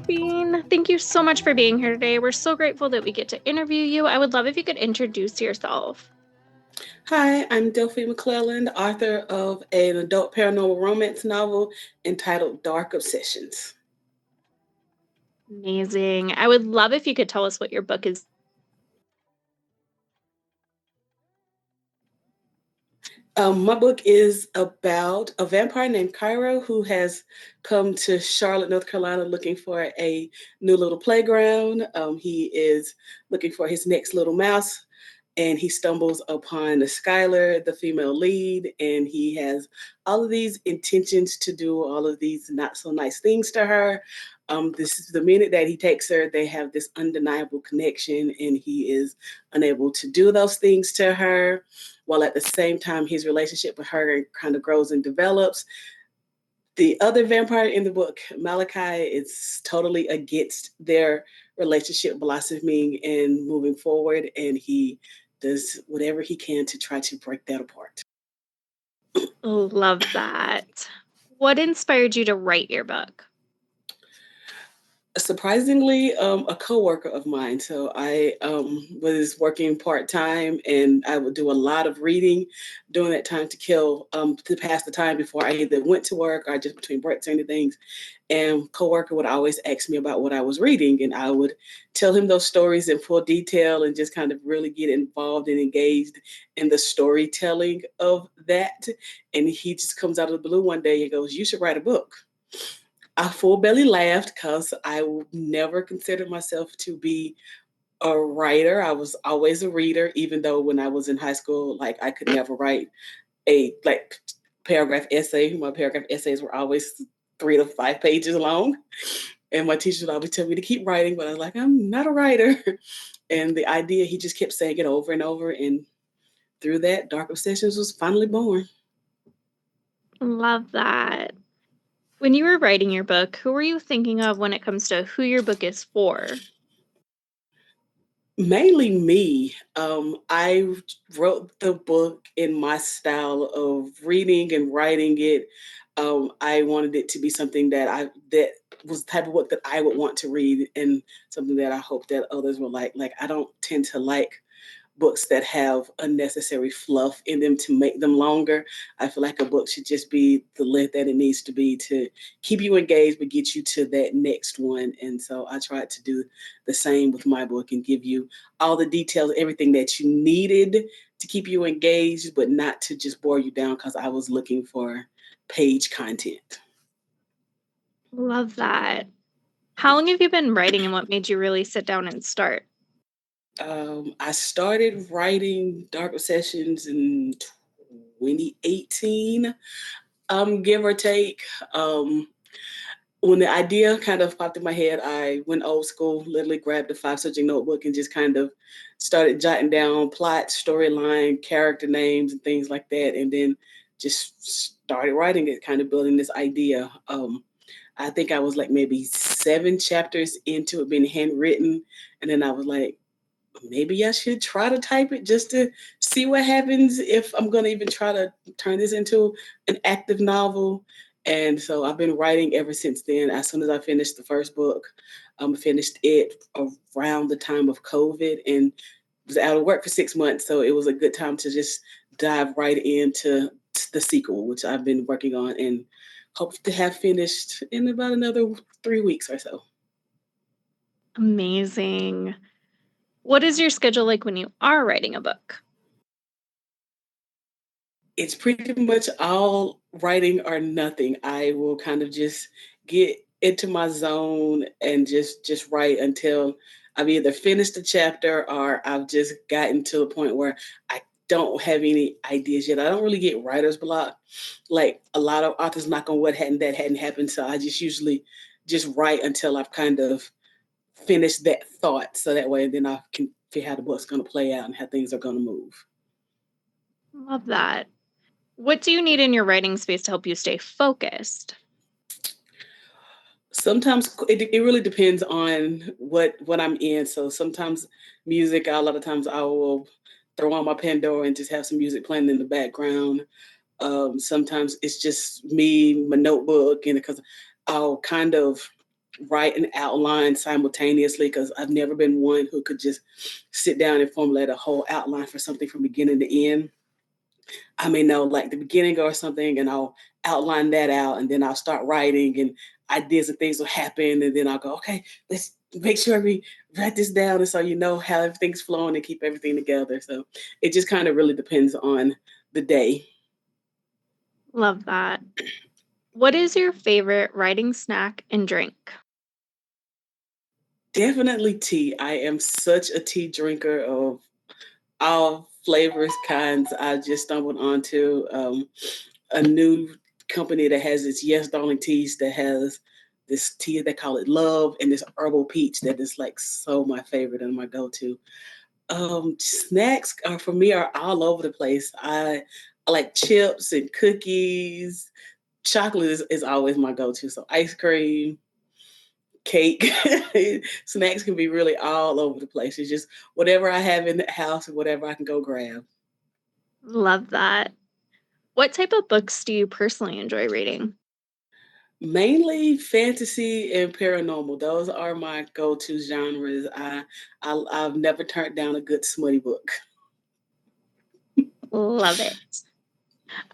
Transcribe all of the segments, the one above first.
Delphine, thank you so much for being here today. We're so grateful that we get to interview you. I would love if you could introduce yourself. Hi, I'm Delphine McClelland, author of an adult paranormal romance novel entitled Dark Obsessions. Amazing. I would love if you could tell us what your book is. My book is about a vampire named Cairo who has come to Charlotte, North Carolina, looking for a new little playground. He is looking for his next little mouse, and he stumbles upon Skylar, the female lead, and he has all of these intentions to do all of these not so nice things to her. This is the minute that he takes her, they have this undeniable connection, and he is unable to do those things to her, while at the same time his relationship with her kind of grows and develops. The other vampire in the book, Malachi, is totally against their relationship blossoming and moving forward, and he does whatever he can to try to break that apart. Love that. What inspired you to write your book? Surprisingly, a coworker of mine. So I was working part time, and I would do a lot of reading during that time to kill to pass the time before I either went to work or just between breaks or anything. And coworker would always ask me about what I was reading, and I would tell him those stories in full detail and just kind of really get involved and engaged in the storytelling of that. And he just comes out of the blue one day and goes, "You should write a book." I full belly laughed because I never considered myself to be a writer. I was always a reader, even though when I was in high school, like I could never write a like paragraph essay. My paragraph essays were always 3 to 5 pages long. And my teacher would always tell me to keep writing, but I was like, I'm not a writer. And the idea, he just kept saying it over and over. And through that, Dark Obsessions was finally born. Love that. When you were writing your book, who were you thinking of when it comes to who your book is for? Mainly me. I wrote the book in my style of reading and writing it. I wanted it to be something that was the type of book that I would want to read, and something that I hope that others will like. Like I don't tend to like books that have unnecessary fluff in them to make them longer. I feel like a book should just be the length that it needs to be to keep you engaged, but get you to that next one. And so I tried to do the same with my book and give you all the details, everything that you needed to keep you engaged, but not to just bore you down because I was looking for page content. Love that. How long have you been writing and what made you really sit down and start? I started writing Dark Obsessions in 2018, give or take. Um, when the idea kind of popped in my head, I went old school, literally grabbed a 5 subject notebook and just kind of started jotting down plot, storyline, character names, and things like that. And then just started writing it, kind of building this idea. I think I was like maybe 7 chapters into it being handwritten. And then I was like, maybe I should try to type it just to see what happens if I'm going to even try to turn this into an active novel. And so I've been writing ever since then. As soon as I finished the first book, finished it around the time of COVID and was out of work for 6 months. So it was a good time to just dive right into the sequel, which I've been working on and hope to have finished in about another 3 weeks or so. Amazing. What is your schedule like when you are writing a book? It's pretty much all writing or nothing. I will kind of just get into my zone and just write until I've either finished the chapter or I've just gotten to a point where I don't have any ideas yet. I don't really get writer's block. Like a lot of authors knock on wood hadn't that hadn't happened. So I just usually just write until I've kind of finished that thought. So that way then I can figure how the book's gonna play out and how things are gonna move. Love that. What do you need in your writing space to help you stay focused? Sometimes it really depends on what I'm in. So sometimes music, a lot of times I will throw on my Pandora and just have some music playing in the background. Sometimes it's just me, my notebook, and because I'll kind of write and outline simultaneously because I've never been one who could just sit down and formulate a whole outline for something from beginning to end. I may know like the beginning or something, and I'll outline that out, and then I'll start writing, and ideas and things will happen, and then I'll go, okay, let's make sure we write this down, and so you know how everything's flowing and keep everything together. So it just kind of really depends on the day. Love that. What is your favorite writing snack and drink? Definitely tea. I am such a tea drinker of all flavors, kinds. I just stumbled onto a new company that has its Yes Darling teas that has this tea they call it Love and this herbal peach that is like so my favorite and my go-to. Snacks are for me are all over the place. I like chips and cookies. Chocolate is always my go-to. So ice cream, cake, snacks can be really all over the place. It's just whatever I have in the house and whatever I can go grab. Love that. What type of books do you personally enjoy reading? Mainly fantasy and paranormal. Those are my go-to genres. I've never turned down a good smutty book. Love it.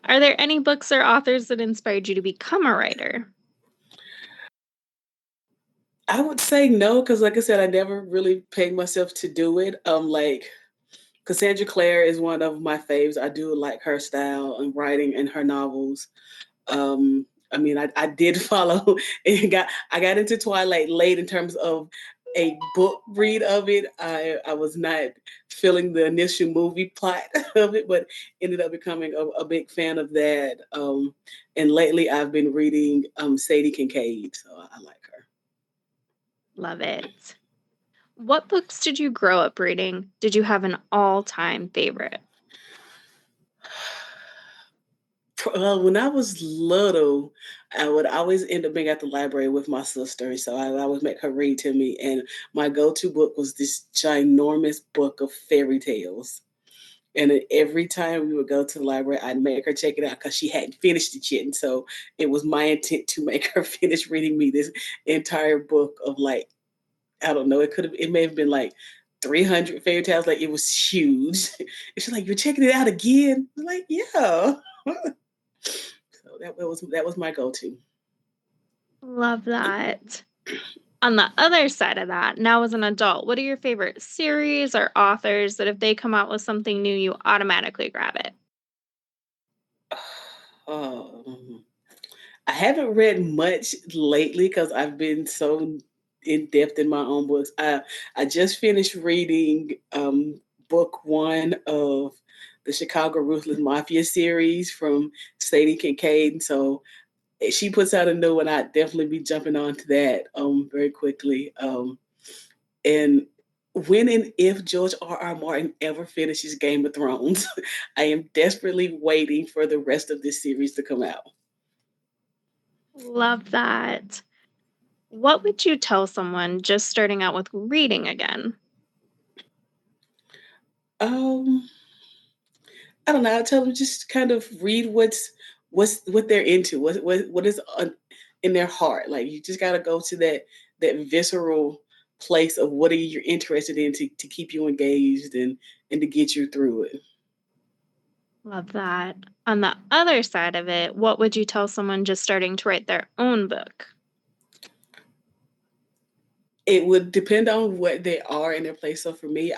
Are there any books or authors that inspired you to become a writer? I would say no, because like I said, I never really paid myself to do it. Like Cassandra Clare is one of my faves. I do like her style and writing and her novels. I mean, I did follow and I got into Twilight late in terms of a book read of it. I was not feeling the initial movie plot of it, but ended up becoming a big fan of that. And lately, I've been reading Sadie Kincaid, so I like her. Love it. What books did you grow up reading? Did you have an all-time favorite? Well, when I was little, I would always end up being at the library with my sister. So I would always make her read to me. And my go to book was this ginormous book of fairy tales. And every time we would go to the library, I'd make her check it out because she hadn't finished it yet. And so it was my intent to make her finish reading me this entire book of like, I don't know, it may have been like 300 fairy tales. Like it was huge. And she's like, "You're checking it out again?" I'm like, "Yeah." So that was my go-to. Love that. On the other side of that, now as an adult, what are your favorite series or authors that if they come out with something new, you automatically grab it? Um, I haven't read much lately because I've been so in depth in my own books. I just finished reading book one of the Chicago Ruthless Mafia series from Sadie Kincaid. And so if she puts out a new one, I'd definitely be jumping onto that very quickly. And when and if George R. R. Martin ever finishes Game of Thrones, I am desperately waiting for the rest of this series to come out. Love that. What would you tell someone just starting out with reading again? Um, I don't know. I tell them just kind of read what they're into, what is in their heart. Like you just got to go to that visceral place of what are you interested in to keep you engaged and to get you through it. Love that. On the other side of it, what would you tell someone just starting to write their own book? It would depend on what they are in their place. So for me,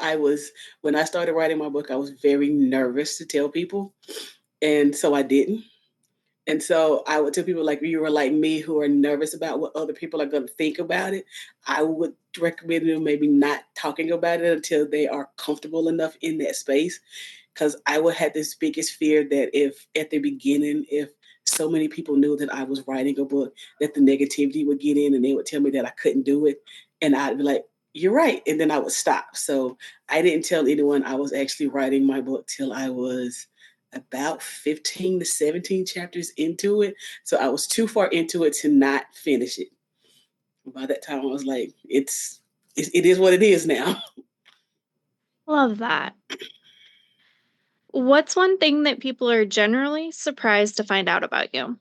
when I started writing my book, I was very nervous to tell people, and so I didn't. And so I would tell people like you were like me who are nervous about what other people are going to think about it. I would recommend them maybe not talking about it until they are comfortable enough in that space. Because I would have this biggest fear that if at the beginning, if so many people knew that I was writing a book, that the negativity would get in and they would tell me that I couldn't do it. And I'd be like, "You're right." And then I would stop. So I didn't tell anyone I was actually writing my book till I was about 15 to 17 chapters into it. So I was too far into it to not finish it. By that time, I was like, it is what it is now. Love that. What's one thing that people are generally surprised to find out about you?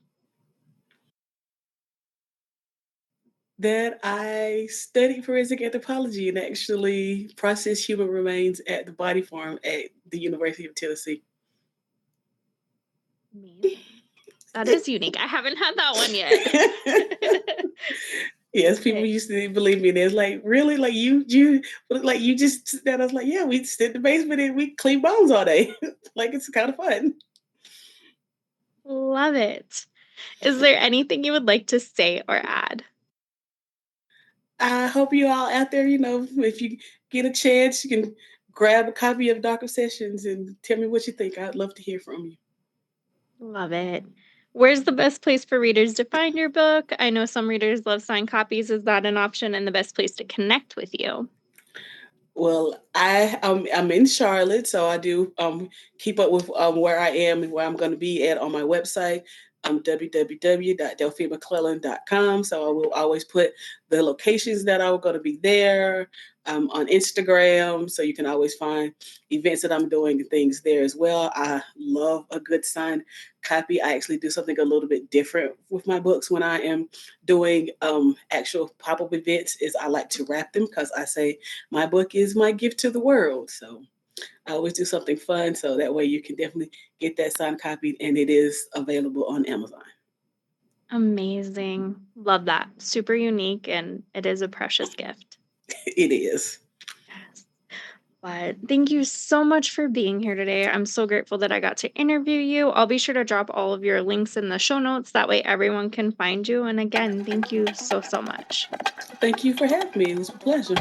that I studied forensic anthropology and actually processed human remains at the body farm at the University of Tennessee. Amazing. That is unique. I haven't had that one yet. Yes, people Okay. used to believe me. And it's like, really? Like you just sit down. I was like, yeah, we sit in the basement and we clean bones all day. Like it's kind of fun. Love it. Is there anything you would like to say or add? I hope you all out there, if you get a chance, you can grab a copy of Dark Obsessions and tell me what you think. I'd love to hear from you. Love it. Where's the best place for readers to find your book? I know some readers love signed copies. Is that an option and the best place to connect with you? Well, I'm in Charlotte, so I do keep up with where I am and where I'm going to be at on my website, www.delphinemcclelland.com. So I will always put the locations that I'm going to be there on Instagram, so you can always find events that I'm doing and things there as well. I love a good signed copy. I actually do something a little bit different with my books when I am doing actual pop-up events. Is I like to wrap them because I say my book is my gift to the world. So I always do something fun so that way you can definitely get that signed copy and it is available on Amazon. Amazing. Love that. Super unique and it is a precious gift. It is. Yes. But thank you so much for being here today. I'm so grateful that I got to interview you. I'll be sure to drop all of your links in the show notes. That way everyone can find you. And again, thank you so, so much. Thank you for having me. It was a pleasure.